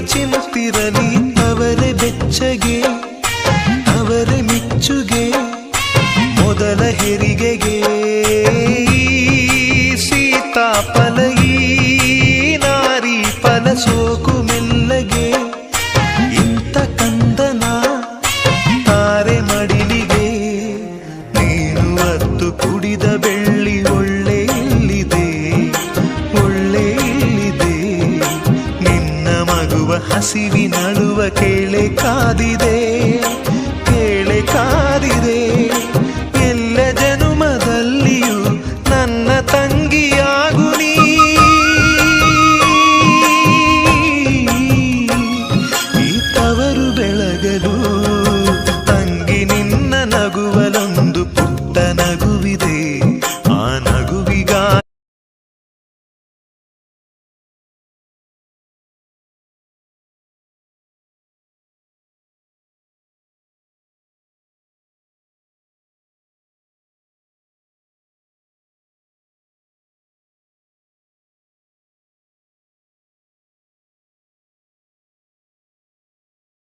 ಚಿಂತಿರಲಿ ಅವರೇ ಬೆಚ್ಚಗೆ ಅವರೇ ಮಿಚ್ಚುಗೆ ಮೊದಲ ಹೆರಿಗೆಗೆ ಸೀತಾಫಲ ಈ ನಾರಿ ಫಲ ಸೋಕು ಮೆಲ್ಲಗೆ ಇಂಥ ಕಂದನ ತಾರೆ ಮಡಿಲಿಗೆ ನೀನು ಅತ್ತು ಕುಡಿದ ಬೆಳ್ಳಿ ಒಳ್ಳೆ ಇಲ್ಲಿದೆ ಒಳ್ಳೆ ಇಲ್ಲಿದೆ ನಿನ್ನ ಮಗುವ ಹಸಿವಿನಳುವ ಕೇಳೆ ಕಾದಿದೆ ಕೇಳೆ ಕಾದಿದೆ